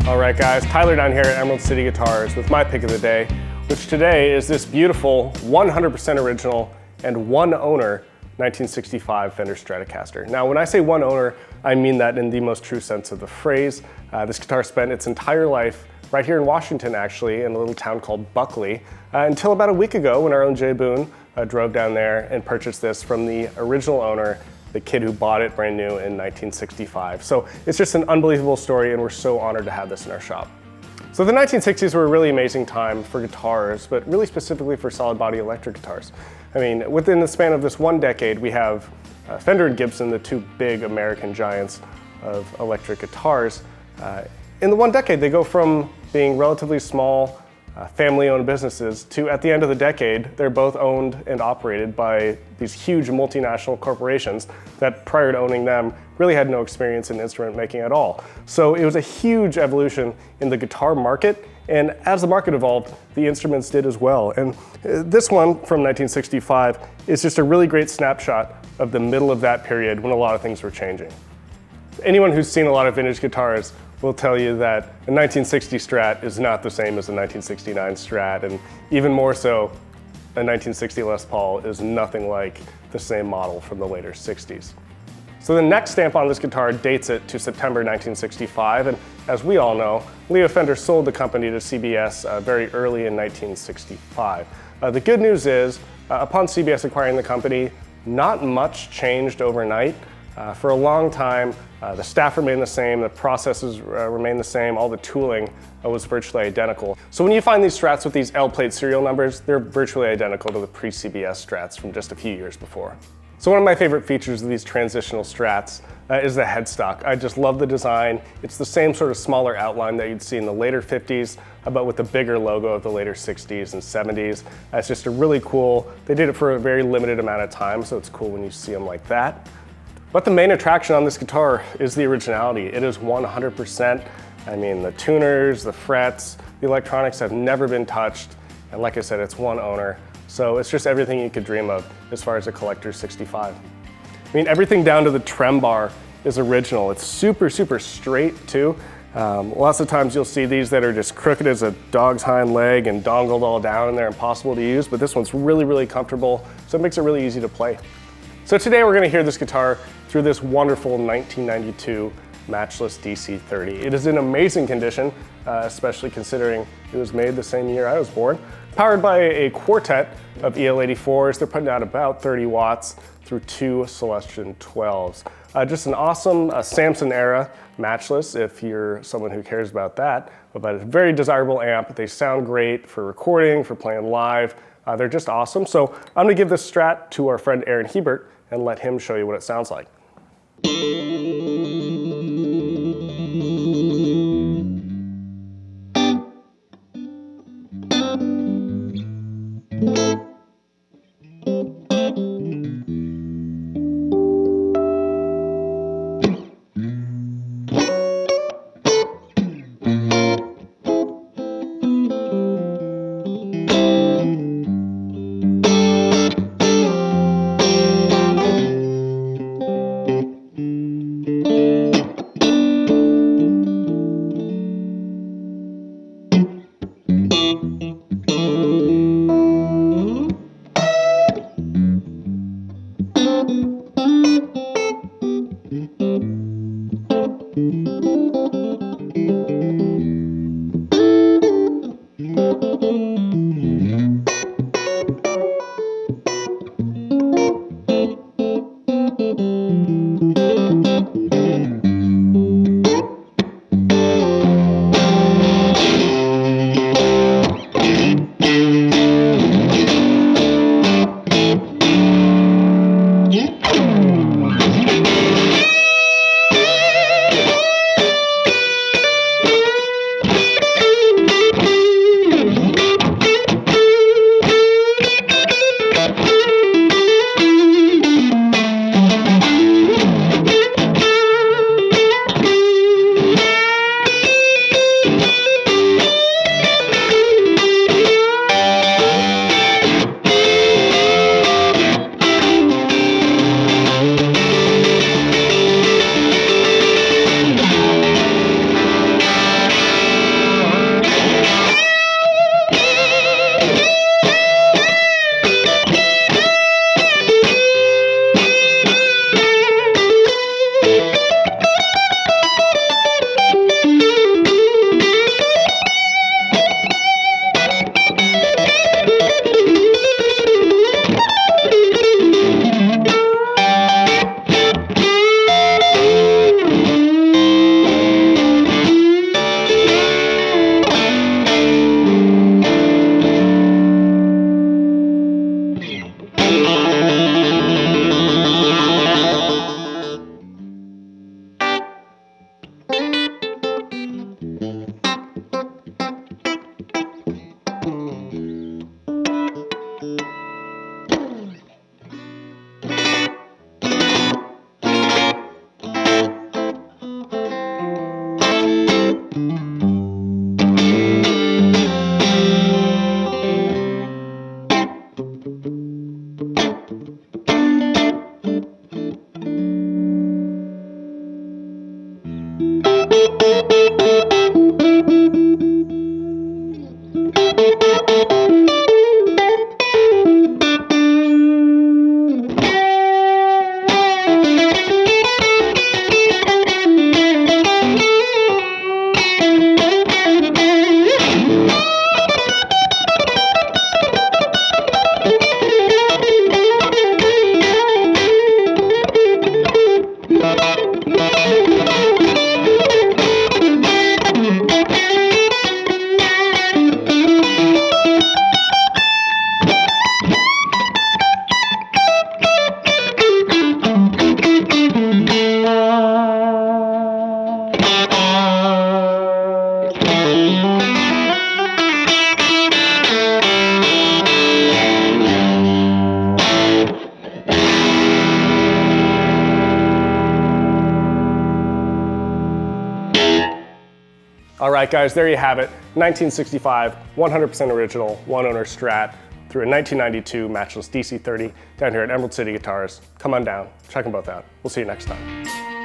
All right guys, Tyler down here at Emerald City Guitars with my pick of the day, which today is this beautiful 100% original and one owner 1965 Fender Stratocaster. Now when I say one owner, I mean that in the most true sense of the phrase. This guitar spent its entire life right here in Washington actually, in a little town called Buckley, until about a week ago when our own Jay Boone drove down there and purchased this from the original owner, the kid who bought it brand new in 1965. So it's just an unbelievable story and we're so honored to have this in our shop. So the 1960s were a really amazing time for guitars, but really specifically for solid body electric guitars. I mean, within the span of this one decade, we have Fender and Gibson, the two big American giants of electric guitars. In the one decade, they go from being relatively small, family-owned businesses to, at the end of the decade, they're both owned and operated by these huge multinational corporations that prior to owning them really had no experience in instrument making at all. So it was a huge evolution in the guitar market, and as the market evolved, the instruments did as well. And this one from 1965 is just a really great snapshot of the middle of that period when a lot of things were changing. Anyone who's seen a lot of vintage guitars will tell you that a 1960 Strat is not the same as a 1969 Strat, and even more so, a 1960 Les Paul is nothing like the same model from the later 60s. So the next stamp on this guitar dates it to September 1965, and as we all know, Leo Fender sold the company to CBS very early in 1965. The good news is, upon CBS acquiring the company, not much changed overnight. For a long time, the staff remained the same, the processes remained the same, all the tooling was virtually identical. So when you find these Strats with these L-plate serial numbers, they're virtually identical to the pre-CBS Strats from just a few years before. So one of my favorite features of these transitional Strats is the headstock. I just love the design. It's the same sort of smaller outline that you'd see in the later 50s, but with the bigger logo of the later 60s and 70s. It's just a really cool, they did it for a very limited amount of time, so it's cool when you see them like that. But the main attraction on this guitar is the originality. It is 100%. I mean, the tuners, the frets, the electronics have never been touched. And like I said, it's one owner. So it's just everything you could dream of as far as a collector's 65. I mean, everything down to the trem bar is original. It's super, super straight too. Lots of times you'll see these that are just crooked as a dog's hind leg and dongled all down and they're impossible to use, but this one's really, really comfortable. So it makes it really easy to play. So today we're going to hear this guitar through this wonderful 1992 Matchless DC-30. It is in amazing condition, especially considering it was made the same year I was born. Powered by a quartet of EL84s, they're putting out about 30 watts through two Celestion 12s. Just an awesome Samson era Matchless, if you're someone who cares about that, but a very desirable amp. They sound great for recording, for playing live. They're just awesome. So I'm going to give this Strat to our friend Aaron Hiebert and let him show you what it sounds like. All right, guys, there you have it. 1965, 100% original, one owner Strat through a 1992 Matchless DC-30 down here at Emerald City Guitars. Come on down, check them both out. We'll see you next time.